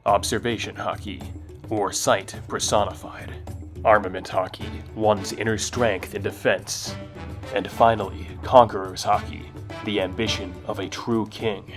Observation Haki, or sight personified. Armament Haki, one's inner strength and defense. And finally, Conquerors Haki, the ambition of a true king.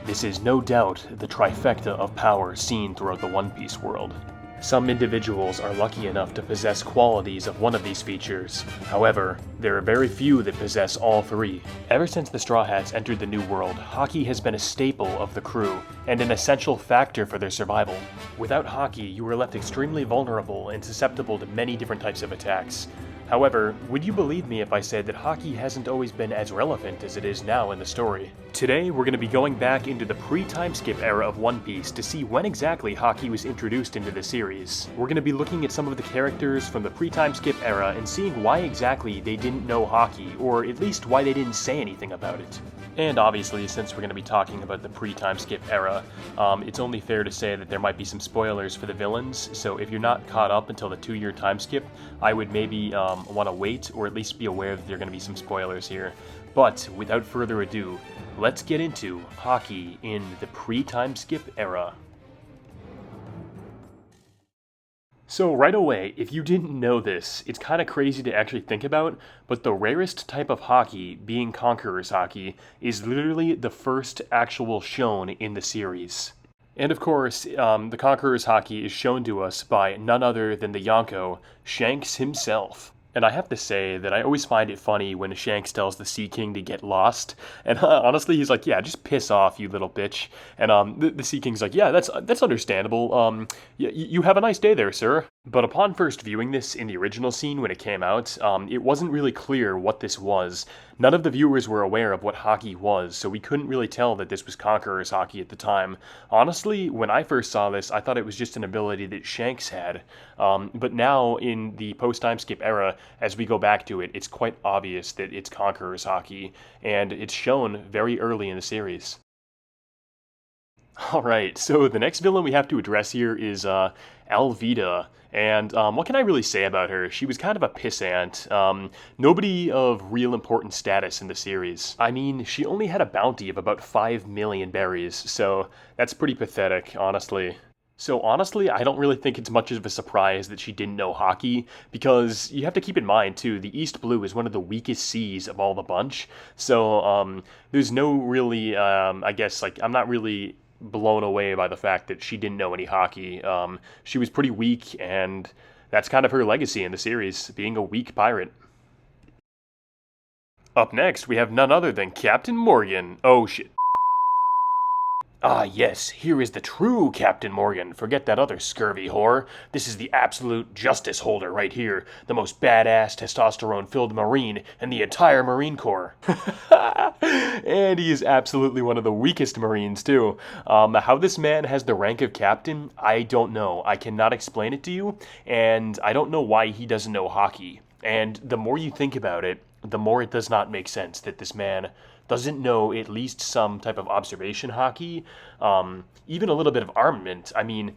This is no doubt the trifecta of power seen throughout the One Piece world. Some individuals are lucky enough to possess qualities of one of these features. However, there are very few that possess all three. Ever since the Straw Hats entered the New World, Haki has been a staple of the crew, and an essential factor for their survival. Without Haki, you are left extremely vulnerable and susceptible to many different types of attacks. However, would you believe me if I said that Haki hasn't always been as relevant as it is now in the story? Today, we're going to be going back into the pre-timeskip era of One Piece to see when exactly Haki was introduced into the series. We're going to be looking at some of the characters from the pre-timeskip era and seeing why exactly they didn't know Haki, or at least why they didn't say anything about it. And obviously, since we're going to be talking about the pre-timeskip era, it's only fair to say that there might be some spoilers for the villains, so if you're not caught up until the 2-year timeskip, I would maybe want to wait, or at least be aware that there are going to be some spoilers here. But without further ado, let's get into Haki in the pre-timeskip era. So right away, if you didn't know this, it's kind of crazy to actually think about, but the rarest type of Haki, being Conquerors Haki, is literally the first actual shown in the series. And of course, the Conquerors Haki is shown to us by none other than the Yonko, Shanks himself. And I have to say that I always find it funny when Shanks tells the Sea King to get lost. And honestly, he's like, yeah, just piss off, you little bitch. And the Sea King's like, yeah, that's understandable. You have a nice day there, sir. But upon first viewing this in the original scene when it came out, it wasn't really clear what this was. None of the viewers were aware of what Haki was, so we couldn't really tell that this was Conquerors Haki at the time. Honestly, when I first saw this, I thought it was just an ability that Shanks had. But now, in the post-timeskip era, as we go back to it, it's quite obvious that it's Conquerors Haki, and it's shown very early in the series. Alright, so the next villain we have to address here is Alvida. And what can I really say about her? She was kind of a pissant. Nobody of real important status in the series. I mean, she only had a bounty of about 5 million berries, so that's pretty pathetic, honestly. So honestly, I don't really think it's much of a surprise that she didn't know Haki, because you have to keep in mind too, the East Blue is one of the weakest seas of all the bunch, so there's no really, I guess, like, I'm not really blown away by the fact that she didn't know any Haki. She was pretty weak, and that's kind of her legacy in the series, being a weak pirate. Up next, we have none other than Captain Morgan. Oh shit. Ah yes, here is the true Captain Morgan. Forget that other scurvy whore. This is the absolute justice holder right here. The most badass, testosterone-filled Marine in the entire Marine Corps. And he is absolutely one of the weakest Marines too. How this man has the rank of captain, I don't know. I cannot explain it to you, and I don't know why he doesn't know Haki. And the more you think about it, the more it does not make sense that this man doesn't know at least some type of observation Haki, even a little bit of armament. I mean,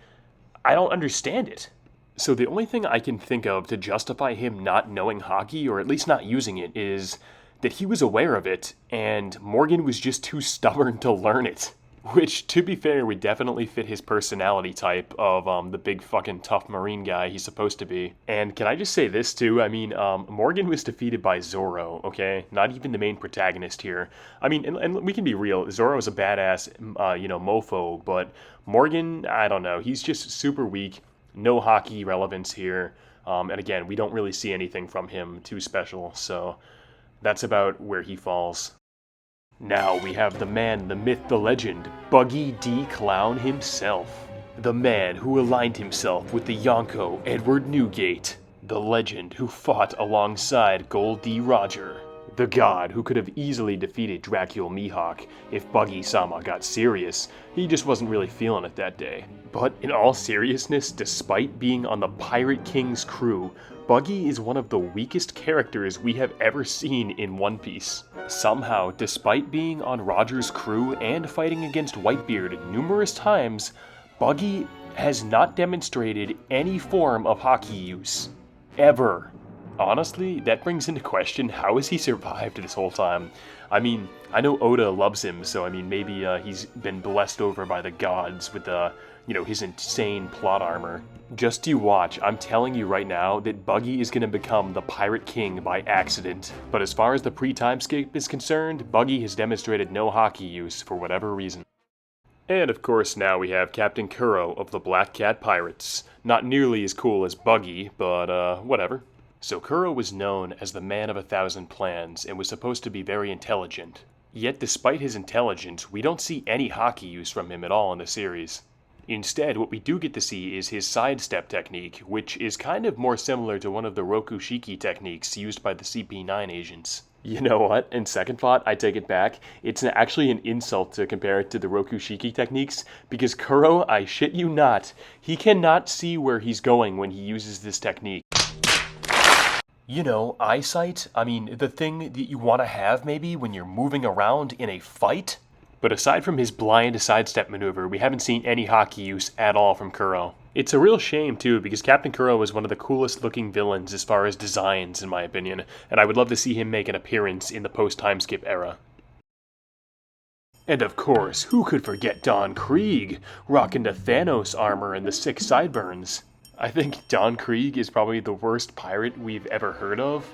I don't understand it. So the only thing I can think of to justify him not knowing Haki, or at least not using it, is that he was aware of it, and Morgan was just too stubborn to learn it. Which, to be fair, would definitely fit his personality type of the big fucking tough Marine guy he's supposed to be. And can I just say this too? I mean, Morgan was defeated by Zoro, okay? Not even the main protagonist here. I mean, and we can be real, Zoro's a badass, mofo, but Morgan, I don't know, he's just super weak, no Haki relevance here. And again, we don't really see anything from him too special, so that's about where he falls. Now we have the man, the myth, the legend, Buggy D. Clown himself. The man who aligned himself with the Yonko Edward Newgate. The legend who fought alongside Gold D. Roger. The god who could have easily defeated Dracula Mihawk if Buggy-sama got serious. He just wasn't really feeling it that day. But in all seriousness, despite being on the Pirate King's crew, Buggy is one of the weakest characters we have ever seen in One Piece. Somehow, despite being on Roger's crew and fighting against Whitebeard numerous times, Buggy has not demonstrated any form of Haki use. Ever. Honestly, that brings into question how has he survived this whole time. I mean, I know Oda loves him, so I mean maybe he's been blessed over by the gods with his insane plot armor. Just you watch, I'm telling you right now that Buggy is going to become the Pirate King by accident. But as far as the pre-timeskip is concerned, Buggy has demonstrated no Haki use for whatever reason. And of course now we have Captain Kuro of the Black Cat Pirates. Not nearly as cool as Buggy, but whatever. So Kuro was known as the man of 1,000 plans and was supposed to be very intelligent. Yet despite his intelligence, we don't see any Haki use from him at all in the series. Instead, what we do get to see is his sidestep technique, which is kind of more similar to one of the Rokushiki techniques used by the CP9 agents. You know what? In second thought, I take it back. It's actually an insult to compare it to the Rokushiki techniques, because Kuro, I shit you not, he cannot see where he's going when he uses this technique. Eyesight? I mean, the thing that you want to have maybe when you're moving around in a fight? But aside from his blind sidestep maneuver, we haven't seen any Haki use at all from Kuro. It's a real shame too, because Captain Kuro is one of the coolest looking villains as far as designs, in my opinion, and I would love to see him make an appearance in the post-timeskip era. And of course, who could forget Don Krieg, rocking the Thanos armor and the 6 sideburns? I think Don Krieg is probably the worst pirate we've ever heard of,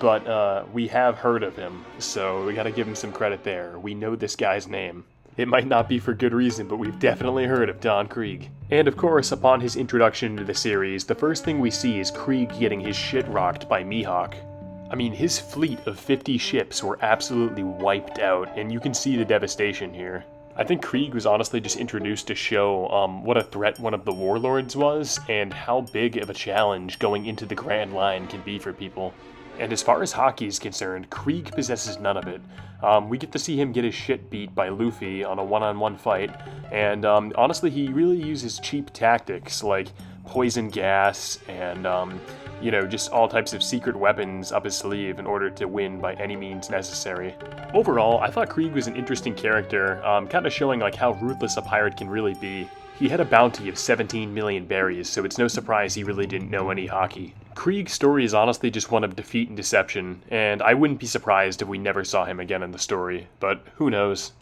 but we have heard of him, so we gotta give him some credit there. We know this guy's name. It might not be for good reason, but we've definitely heard of Don Krieg. And of course, upon his introduction into the series, the first thing we see is Krieg getting his shit rocked by Mihawk. I mean, his fleet of 50 ships were absolutely wiped out, and you can see the devastation here. I think Krieg was honestly just introduced to show what a threat one of the warlords was, and how big of a challenge going into the Grand Line can be for people. And as far as Haki is concerned, Krieg possesses none of it. We get to see him get his shit beat by Luffy on a one-on-one fight, and honestly he really uses cheap tactics like poison gas and just all types of secret weapons up his sleeve in order to win by any means necessary. Overall, I thought Krieg was an interesting character, kind of showing like how ruthless a pirate can really be. He had a bounty of 17 million berries, so it's no surprise he really didn't know any Haki. Krieg's story is honestly just one of defeat and deception, and I wouldn't be surprised if we never saw him again in the story, but who knows.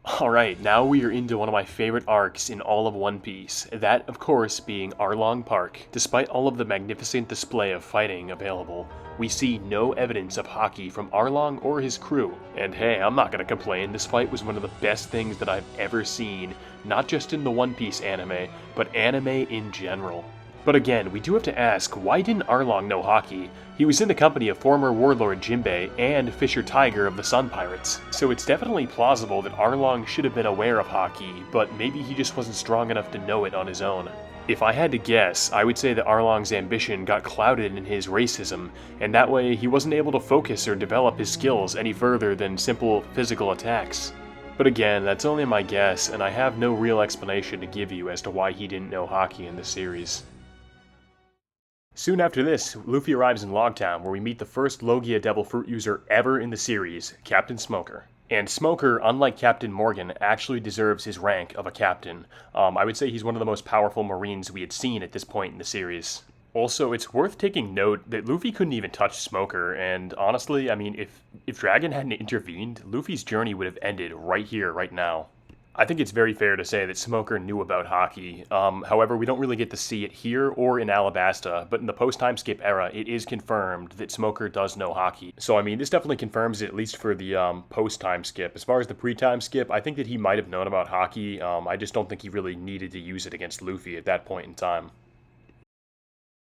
Alright, now we are into one of my favorite arcs in all of One Piece, that of course being Arlong Park. Despite all of the magnificent display of fighting available, we see no evidence of Haki from Arlong or his crew. And hey, I'm not gonna complain, this fight was one of the best things that I've ever seen, not just in the One Piece anime, but anime in general. But again, we do have to ask, why didn't Arlong know Haki? He was in the company of former warlord Jinbei and Fisher Tiger of the Sun Pirates, so it's definitely plausible that Arlong should have been aware of Haki, but maybe he just wasn't strong enough to know it on his own. If I had to guess, I would say that Arlong's ambition got clouded in his racism, and that way he wasn't able to focus or develop his skills any further than simple physical attacks. But again, that's only my guess, and I have no real explanation to give you as to why he didn't know Haki in this series. Soon after this, Luffy arrives in Logtown, where we meet the first Logia Devil Fruit user ever in the series, Captain Smoker. And Smoker, unlike Captain Morgan, actually deserves his rank of a captain. I would say he's one of the most powerful Marines we had seen at this point in the series. Also, it's worth taking note that Luffy couldn't even touch Smoker, and honestly, I mean, if Dragon hadn't intervened, Luffy's journey would have ended right here, right now. I think it's very fair to say that Smoker knew about Haki. However, we don't really get to see it here or in Alabasta, but in the post-timeskip era, it is confirmed that Smoker does know Haki. So, I mean, this definitely confirms it, at least for the post-timeskip. As far as the pre-timeskip, I think that he might have known about Haki. I just don't think he really needed to use it against Luffy at that point in time.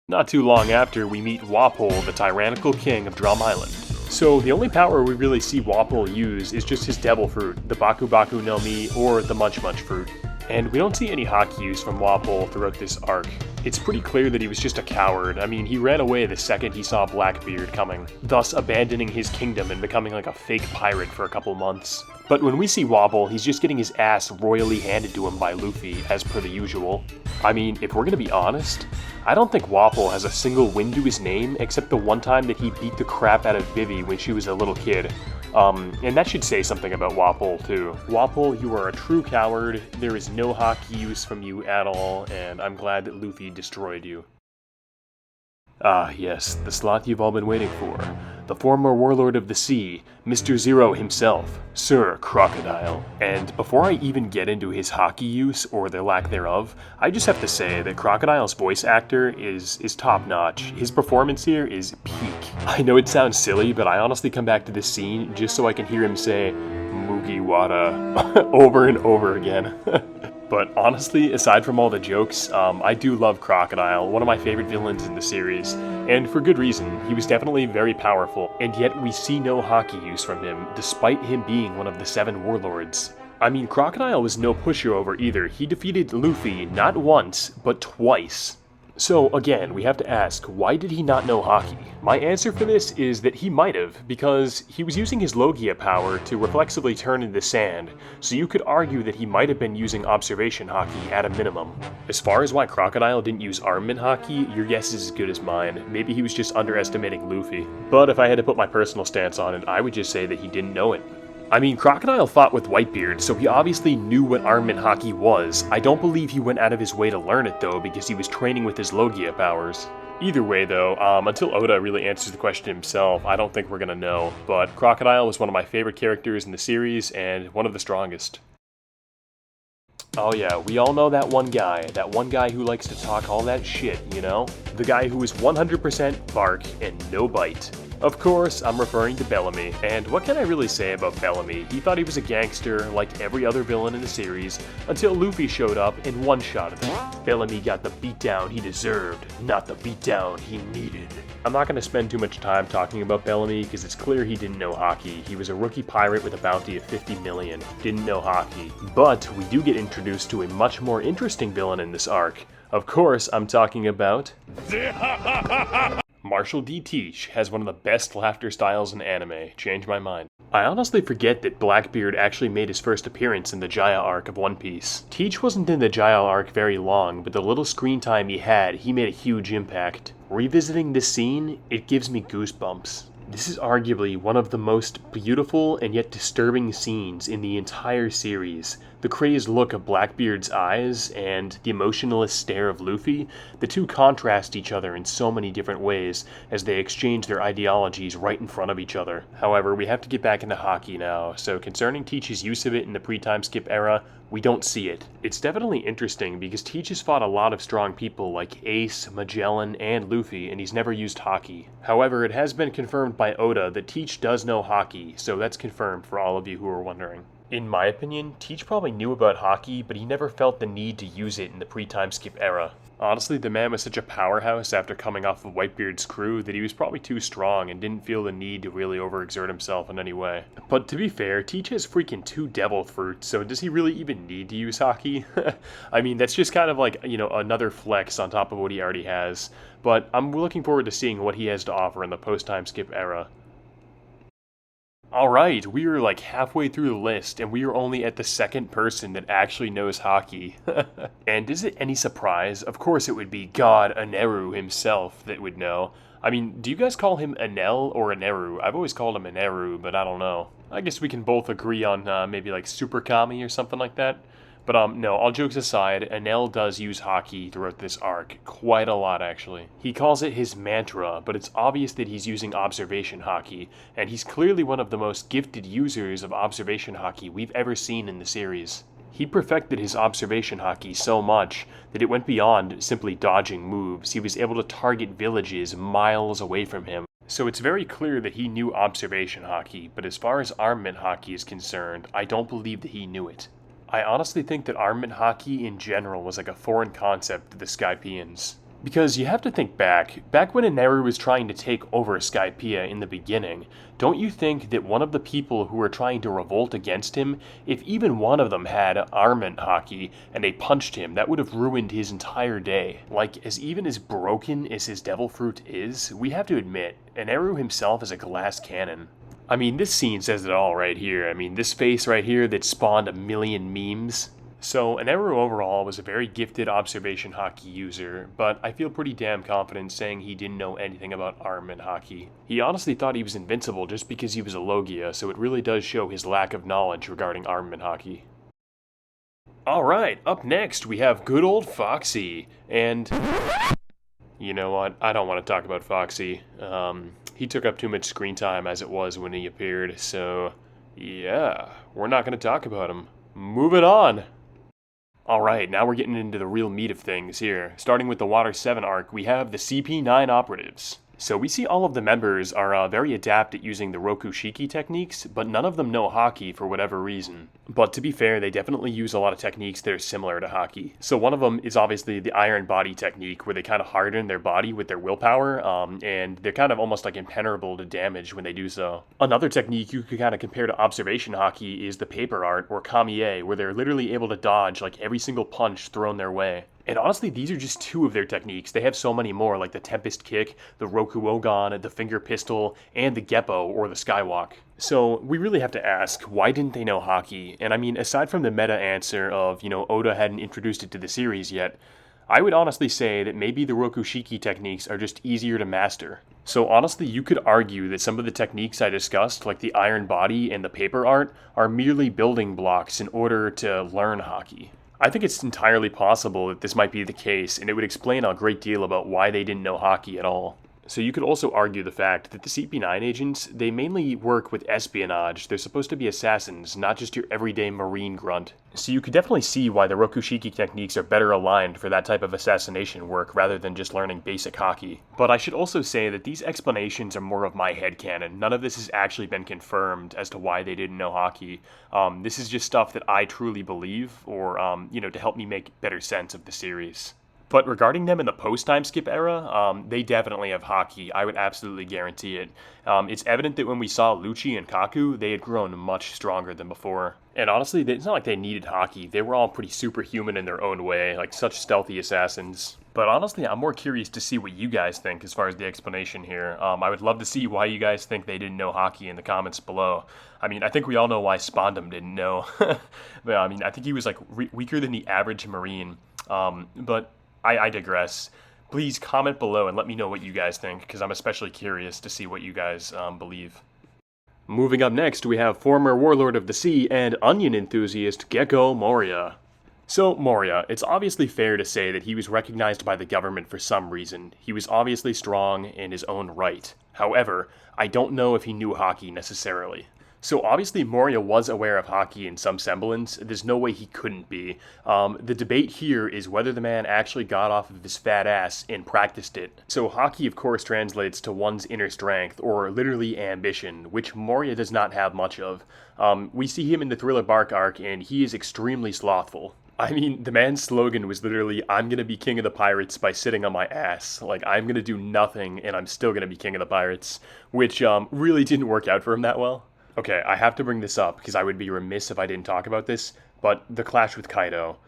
Not too long after, we meet Wapol, the tyrannical king of Drum Island. So the only power we really see Wapol use is just his Devil Fruit, the Baku Baku no Mi, or the Munch Munch Fruit. And we don't see any Haki use from Wapol throughout this arc. It's pretty clear that he was just a coward. I mean, he ran away the second he saw Blackbeard coming, thus abandoning his kingdom and becoming like a fake pirate for a couple months. But when we see Wapol, he's just getting his ass royally handed to him by Luffy, as per the usual. I mean, if we're gonna be honest, I don't think Wapol has a single win to his name, except the one time that he beat the crap out of Vivi when she was a little kid. And that should say something about Wapol, too. Wapol, you are a true coward, there is no Haki use from you at all, and I'm glad that Luffy destroyed you. Ah, yes, the slot you've all been waiting for. The former warlord of the sea, Mr. Zero himself, Sir Crocodile. And before I even get into his hockey use, or the lack thereof, I just have to say that Crocodile's voice actor is top-notch. His performance here is peak. I know it sounds silly, but I honestly come back to this scene just so I can hear him say, Mugiwara, over and over again. But honestly, aside from all the jokes, I do love Crocodile, one of my favorite villains in the series, and for good reason. He was definitely very powerful, and yet we see no hockey use from him, despite him being one of the 7 warlords. I mean, Crocodile was no pushover either. He defeated Luffy not once, but twice. So again, we have to ask, why did he not know hockey? My answer for this is that he might have, because he was using his Logia power to reflexively turn into sand, so you could argue that he might have been using observation hockey at a minimum. As far as why Crocodile didn't use armament hockey, your guess is as good as mine. Maybe he was just underestimating Luffy. But if I had to put my personal stance on it, I would just say that he didn't know it. I mean, Crocodile fought with Whitebeard, so he obviously knew what armament hockey was. I don't believe he went out of his way to learn it, though, because he was training with his Logia powers. Either way, though, until Oda really answers the question himself, I don't think we're gonna know. But Crocodile was one of my favorite characters in the series, and one of the strongest. Oh yeah, we all know that one guy who likes to talk all that shit, you know? The guy who is 100% bark and no bite. Of course, I'm referring to Bellamy, and what can I really say about Bellamy? He thought he was a gangster, like every other villain in the series, until Luffy showed up and one-shotted him. Bellamy got the beatdown he deserved, not the beatdown he needed. I'm not going to spend too much time talking about Bellamy, because it's clear he didn't know hockey. He was a rookie pirate with a bounty of 50 million, didn't know hockey. But we do get introduced to a much more interesting villain in this arc. Of course, I'm talking about... Marshall D. Teach has one of the best laughter styles in anime. Changed my mind. I honestly forget that Blackbeard actually made his first appearance in the Jaya arc of One Piece. Teach wasn't in the Jaya arc very long, but the little screen time he had, he made a huge impact. Revisiting this scene, it gives me goosebumps. This is arguably one of the most beautiful and yet disturbing scenes in the entire series. The crazed look of Blackbeard's eyes and the emotionless stare of Luffy, the two contrast each other in so many different ways as they exchange their ideologies right in front of each other. However, we have to get back into hockey now, so concerning Teach's use of it in the pre-timeskip era, we don't see it. It's definitely interesting because Teach has fought a lot of strong people like Ace, Magellan, and Luffy, and he's never used hockey. However, it has been confirmed by Oda that Teach does know hockey, so that's confirmed for all of you who are wondering. In my opinion, Teach probably knew about hockey, but he never felt the need to use it in the pre-timeskip era. Honestly, the man was such a powerhouse after coming off of Whitebeard's crew that he was probably too strong and didn't feel the need to really overexert himself in any way. But to be fair, Teach has freaking 2 devil fruits, so does he really even need to use hockey? I mean, that's just kind of like, you know, another flex on top of what he already has. But I'm looking forward to seeing what he has to offer in the post-timeskip era. Alright, we are like halfway through the list, and we are only at the second person that actually knows hockey. And is it any surprise? Of course it would be God Aneru himself that would know. I mean, do you guys call him Enel or Aneru? I've always called him Aneru, but I don't know. I guess we can both agree on maybe like Super Kami or something like that. But no, all jokes aside, Enel does use hockey throughout this arc, quite a lot actually. He calls it his mantra, but it's obvious that he's using observation hockey, and he's clearly one of the most gifted users of observation hockey we've ever seen in the series. He perfected his observation hockey so much that it went beyond simply dodging moves. He was able to target villages miles away from him. So it's very clear that he knew observation hockey, but as far as armament hockey is concerned, I don't believe that he knew it. I honestly think that armament hockey in general was like a foreign concept to the Skypians. Because you have to think back when Aneru was trying to take over Skypiea in the beginning, don't you think that one of the people who were trying to revolt against him, if even one of them had armament hockey and they punched him, that would have ruined his entire day. Like, even as broken as his devil fruit is, we have to admit, Aneru himself is a glass cannon. I mean, this scene says it all right here. I mean, this face right here that spawned a million memes. So, Aneru overall was a very gifted observation hockey user, but I feel pretty damn confident saying he didn't know anything about armament hockey. He honestly thought he was invincible just because he was a Logia, so it really does show his lack of knowledge regarding armament hockey. Alright, up next we have good old Foxy, and... You know what? I don't want to talk about Foxy. He took up too much screen time as it was when he appeared, so yeah, we're not going to talk about him. Moving on! Alright, now we're getting into the real meat of things here. Starting with the Water 7 arc, we have the CP9 operatives. So we see all of the members are very adept at using the Rokushiki techniques, but none of them know Haki for whatever reason. But to be fair, they definitely use a lot of techniques that are similar to Haki. So one of them is obviously the Iron Body technique, where they kind of harden their body with their willpower, and they're kind of almost like impenetrable to damage when they do so. Another technique you could kind of compare to Observation Haki is the Paper Art, or Kamiye, where they're literally able to dodge like every single punch thrown their way. And honestly, these are just two of their techniques. They have so many more, like the Tempest Kick, the Rokuogan, the Finger Pistol, and the Geppo, or the Skywalk. So we really have to ask, why didn't they know Haki? And I mean, aside from the meta answer of, Oda hadn't introduced it to the series yet, I would honestly say that maybe the Rokushiki techniques are just easier to master. So honestly, you could argue that some of the techniques I discussed, like the Iron Body and the Paper Art, are merely building blocks in order to learn Haki. I think it's entirely possible that this might be the case, and it would explain a great deal about why they didn't know Haki at all. So you could also argue the fact that the CP9 agents, they mainly work with espionage. They're supposed to be assassins, not just your everyday marine grunt. So you could definitely see why the Rokushiki techniques are better aligned for that type of assassination work rather than just learning basic Haki. But I should also say that these explanations are more of my headcanon. None of this has actually been confirmed as to why they didn't know Haki. This is just stuff that I truly believe, or, to help me make better sense of the series. But regarding them in the post-time skip era, they definitely have Haki. I would absolutely guarantee it. It's evident that when we saw Lucci and Kaku, they had grown much stronger than before. And honestly, it's not like they needed Haki. They were all pretty superhuman in their own way, like such stealthy assassins. But honestly, I'm more curious to see what you guys think as far as the explanation here. I would love to see why you guys think they didn't know Haki in the comments below. I mean, I think we all know why Spondum didn't know. But I mean, I think he was like weaker than the average Marine. But I digress. Please comment below and let me know what you guys think, because I'm especially curious to see what you guys believe. Moving up next, we have former Warlord of the Sea and Onion enthusiast Gekko Moria. So, Moria, it's obviously fair to say that he was recognized by the government for some reason. He was obviously strong in his own right. However, I don't know if he knew Haki necessarily. So obviously Moria was aware of Haki in some semblance. There's no way he couldn't be. The debate here is whether the man actually got off of his fat ass and practiced it. So Haki of course translates to one's inner strength, or literally ambition, which Moria does not have much of. We see him in the Thriller Bark arc and he is extremely slothful. I mean, the man's slogan was literally, I'm gonna be king of the pirates by sitting on my ass. Like, I'm gonna do nothing and I'm still gonna be king of the pirates, which really didn't work out for him that well. Okay, I have to bring this up because I would be remiss if I didn't talk about this, but the clash with Kaido.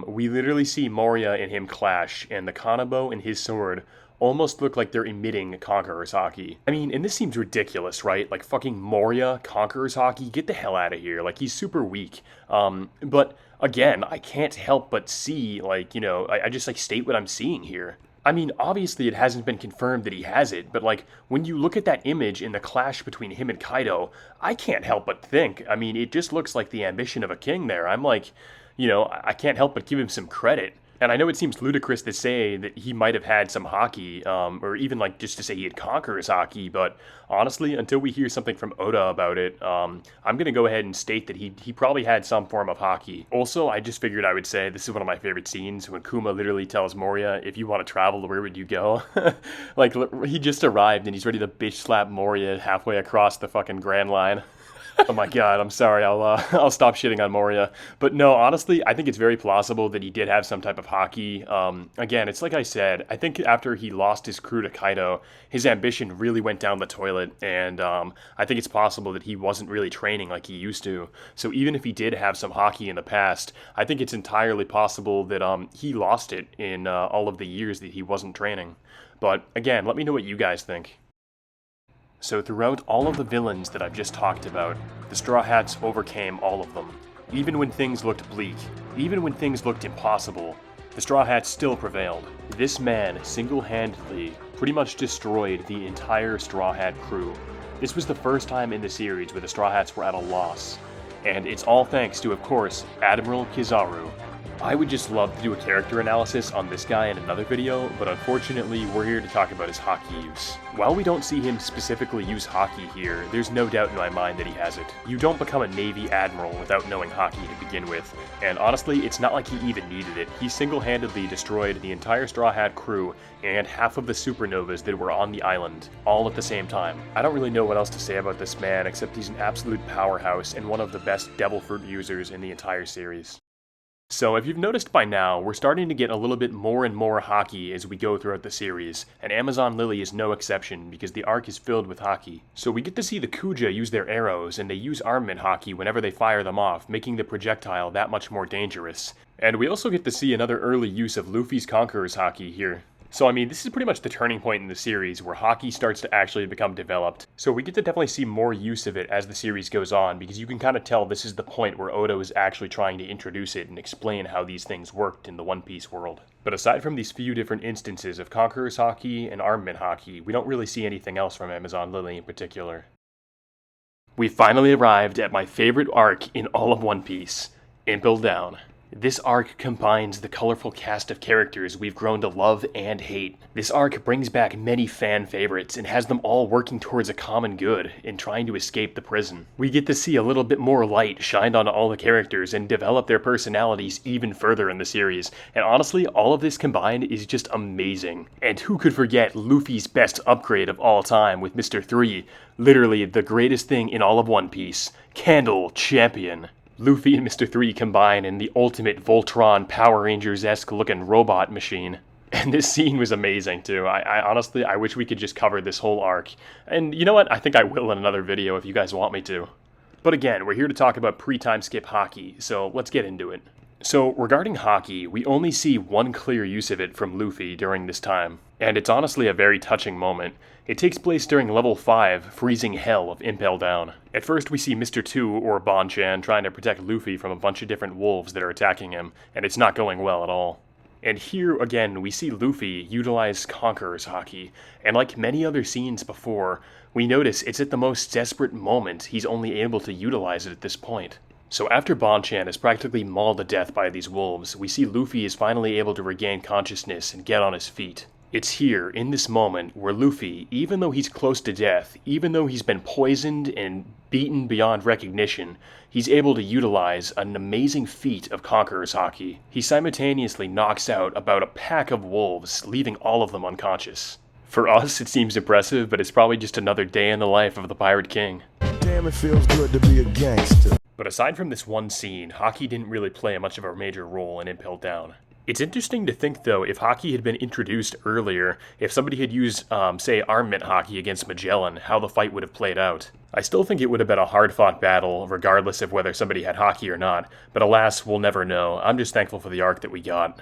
We literally see Moria and him clash, and the Kanabo and his sword almost look like they're emitting Conquerors Haki. I mean, and this seems ridiculous, right? Like, fucking Moria, Conquerors Haki, get the hell out of here. Like, he's super weak. But, again, I can't help but see, like, I just, like, state what I'm seeing here. I mean, obviously it hasn't been confirmed that he has it, but like, when you look at that image in the clash between him and Kaido, I can't help but think, I mean, it just looks like the ambition of a king there. I'm like, I can't help but give him some credit. And I know it seems ludicrous to say that he might have had some Haki, or even like just to say he had Conquerors Haki, but honestly, until we hear something from Oda about it, I'm going to go ahead and state that he probably had some form of Haki. Also, I just figured I would say this is one of my favorite scenes when Kuma literally tells Moria, if you want to travel, where would you go? Like, he just arrived and he's ready to bitch slap Moria halfway across the fucking Grand Line. Oh my god, I'm sorry, I'll stop shitting on Moria. But no, honestly, I think it's very plausible that he did have some type of Haki. Again, it's like I said, I think after he lost his crew to Kaido, his ambition really went down the toilet, and I think it's possible that he wasn't really training like he used to. So even if he did have some Haki in the past, I think it's entirely possible that he lost it in all of the years that he wasn't training. But again, let me know what you guys think. So throughout all of the villains that I've just talked about, the Straw Hats overcame all of them. Even when things looked bleak, even when things looked impossible, the Straw Hats still prevailed. This man single-handedly pretty much destroyed the entire Straw Hat crew. This was the first time in the series where the Straw Hats were at a loss. And it's all thanks to, of course, Admiral Kizaru. I would just love to do a character analysis on this guy in another video, but unfortunately we're here to talk about his Haki use. While we don't see him specifically use Haki here, there's no doubt in my mind that he has it. You don't become a Navy Admiral without knowing Haki to begin with, and honestly, it's not like he even needed it. He single-handedly destroyed the entire Straw Hat crew and half of the supernovas that were on the island, all at the same time. I don't really know what else to say about this man, except he's an absolute powerhouse and one of the best Devil Fruit users in the entire series. So if you've noticed by now, we're starting to get a little bit more and more Haki as we go throughout the series, and Amazon Lily is no exception because the arc is filled with Haki. So we get to see the Kuja use their arrows, and they use armament Haki whenever they fire them off, making the projectile that much more dangerous. And we also get to see another early use of Luffy's Conquerors Haki here. So I mean, this is pretty much the turning point in the series where Haki starts to actually become developed. So we get to definitely see more use of it as the series goes on, because you can kind of tell this is the point where Oda is actually trying to introduce it and explain how these things worked in the One Piece world. But aside from these few different instances of Conquerors Haki and Armament Haki, we don't really see anything else from Amazon Lily in particular. We finally arrived at my favorite arc in all of One Piece, Impel Down. This arc combines the colorful cast of characters we've grown to love and hate. This arc brings back many fan favorites and has them all working towards a common good in trying to escape the prison. We get to see a little bit more light shined onto all the characters and develop their personalities even further in the series. And honestly, all of this combined is just amazing. And who could forget Luffy's best upgrade of all time with Mr. 3, literally the greatest thing in all of One Piece, Candle Champion. Luffy and Mr. 3 combine in the ultimate Voltron Power Rangers-esque looking robot machine. And this scene was amazing too. I honestly, I wish we could just cover this whole arc. And you know what? I think I will in another video if you guys want me to. But again, we're here to talk about pre-timeskip Haki, so let's get into it. So regarding Haki, we only see one clear use of it from Luffy during this time. And it's honestly a very touching moment. It takes place during level 5, Freezing Hell of Impel Down. At first we see Mr. 2, or Bonchan, trying to protect Luffy from a bunch of different wolves that are attacking him, and it's not going well at all. And here again we see Luffy utilize Conquerors Haki, and like many other scenes before, we notice it's at the most desperate moment he's only able to utilize it at this point. So after Bonchan is practically mauled to death by these wolves, we see Luffy is finally able to regain consciousness and get on his feet. It's here, in this moment, where Luffy, even though he's close to death, even though he's been poisoned and beaten beyond recognition, he's able to utilize an amazing feat of Conquerors Haki. He simultaneously knocks out about a pack of wolves, leaving all of them unconscious. For us, it seems impressive, but it's probably just another day in the life of the Pirate King. Damn, it feels good to be a gangster. But aside from this one scene, Haki didn't really play much of a major role in Impel Down. It's interesting to think, though, if Haki had been introduced earlier, if somebody had used, say, Armament Haki against Magellan, how the fight would have played out. I still think it would have been a hard-fought battle, regardless of whether somebody had Haki or not, but alas, we'll never know. I'm just thankful for the arc that we got.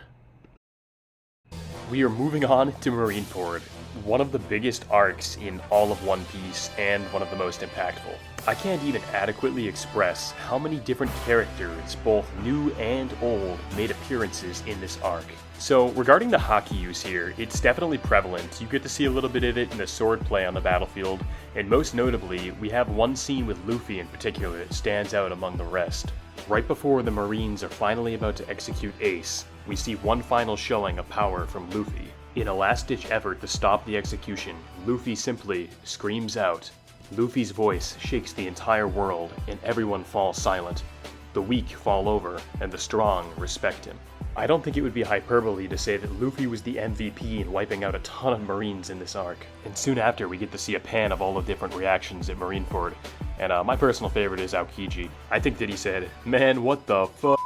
We are moving on to Marineford, one of the biggest arcs in all of One Piece, and one of the most impactful. I can't even adequately express how many different characters, both new and old, made appearances in this arc. So regarding the Haki use here, it's definitely prevalent. You get to see a little bit of it in the sword play on the battlefield, and most notably, we have one scene with Luffy in particular that stands out among the rest. Right before the Marines are finally about to execute Ace, we see one final showing of power from Luffy. In a last-ditch effort to stop the execution, Luffy simply screams out. Luffy's voice shakes the entire world, and everyone falls silent. The weak fall over, and the strong respect him. I don't think it would be hyperbole to say that Luffy was the MVP in wiping out a ton of Marines in this arc. And soon after, we get to see a pan of all the different reactions at Marineford. And my personal favorite is Aokiji. I think that he said, "Man, what the fuck?"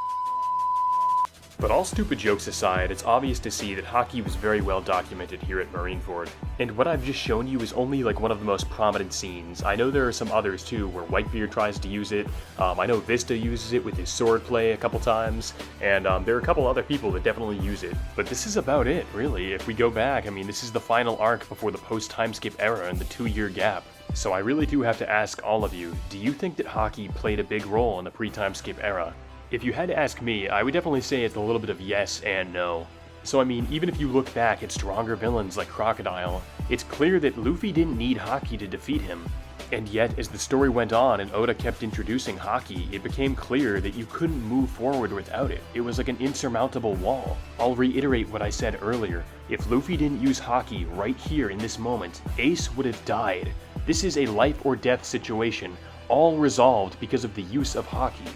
But all stupid jokes aside, it's obvious to see that Haki was very well documented here at Marineford. And what I've just shown you is only like one of the most prominent scenes. I know there are some others too, where Whitebeard tries to use it. I know Vista uses it with his sword play a couple times, and there are a couple other people that definitely use it. But this is about it, really. If we go back, I mean, this is the final arc before the post-timeskip era and the 2-year gap. So I really do have to ask all of you, do you think that Haki played a big role in the pre-timeskip era? If you had to ask me, I would definitely say it's a little bit of yes and no. So I mean, even if you look back at stronger villains like Crocodile, it's clear that Luffy didn't need Haki to defeat him. And yet, as the story went on and Oda kept introducing Haki, it became clear that you couldn't move forward without it. It was like an insurmountable wall. I'll reiterate what I said earlier. If Luffy didn't use Haki right here in this moment, Ace would have died. This is a life or death situation, all resolved because of the use of Haki.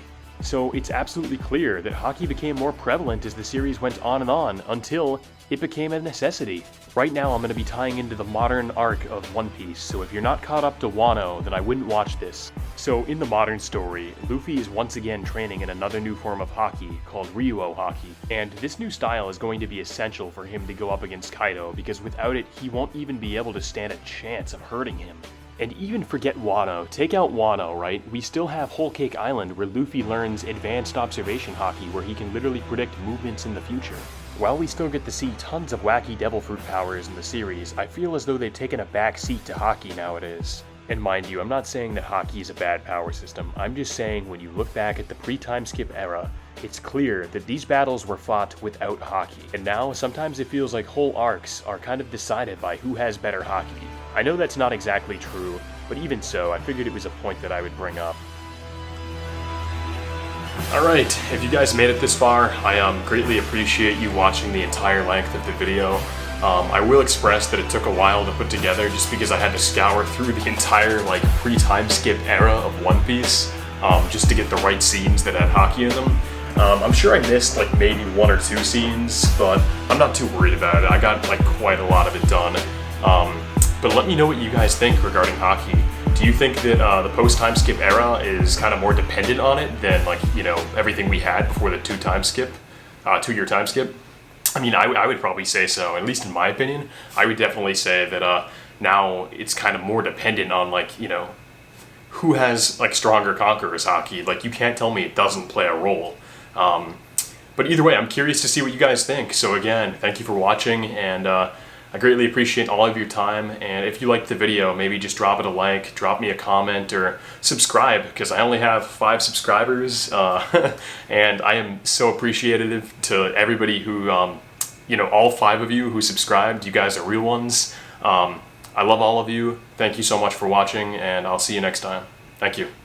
So it's absolutely clear that Haki became more prevalent as the series went on until it became a necessity. Right now I'm going to be tying into the modern arc of One Piece, so if you're not caught up to Wano, then I wouldn't watch this. So in the modern story, Luffy is once again training in another new form of Haki called Ryuo Haki, and this new style is going to be essential for him to go up against Kaido, because without it, he won't even be able to stand a chance of hurting him. And even forget Wano, take out Wano, right? We still have Whole Cake Island where Luffy learns advanced observation Haki where he can literally predict movements in the future. While we still get to see tons of wacky Devil Fruit powers in the series, I feel as though they've taken a back seat to Haki nowadays. And mind you, I'm not saying that Haki is a bad power system, I'm just saying when you look back at the pre-timeskip era, it's clear that these battles were fought without Haki. And now, sometimes it feels like whole arcs are kind of decided by who has better Haki. I know that's not exactly true, but even so, I figured it was a point that I would bring up. Alright, if you guys made it this far, I greatly appreciate you watching the entire length of the video. I will express that it took a while to put together just because I had to scour through the entire pre-timeskip era of One Piece just to get the right scenes that had Haki in them. I'm sure I missed maybe one or two scenes, but I'm not too worried about it. I got quite a lot of it done. But let me know what you guys think regarding Haki. Do you think that the post-timeskip era is kind of more dependent on it than everything we had before the two-year timeskip? I mean, I would probably say so, at least in my opinion. I would definitely say that now it's kind of more dependent on who has stronger Conquerors Haki. You can't tell me it doesn't play a role. But either way, I'm curious to see what you guys think. So again, thank you for watching, and I greatly appreciate all of your time, and if you liked the video, maybe just drop it a like, drop me a comment, or subscribe, because I only have 5 subscribers, and I am so appreciative to everybody who, all 5 of you who subscribed. You guys are real ones. I love all of you. Thank you so much for watching, and I'll see you next time. Thank you.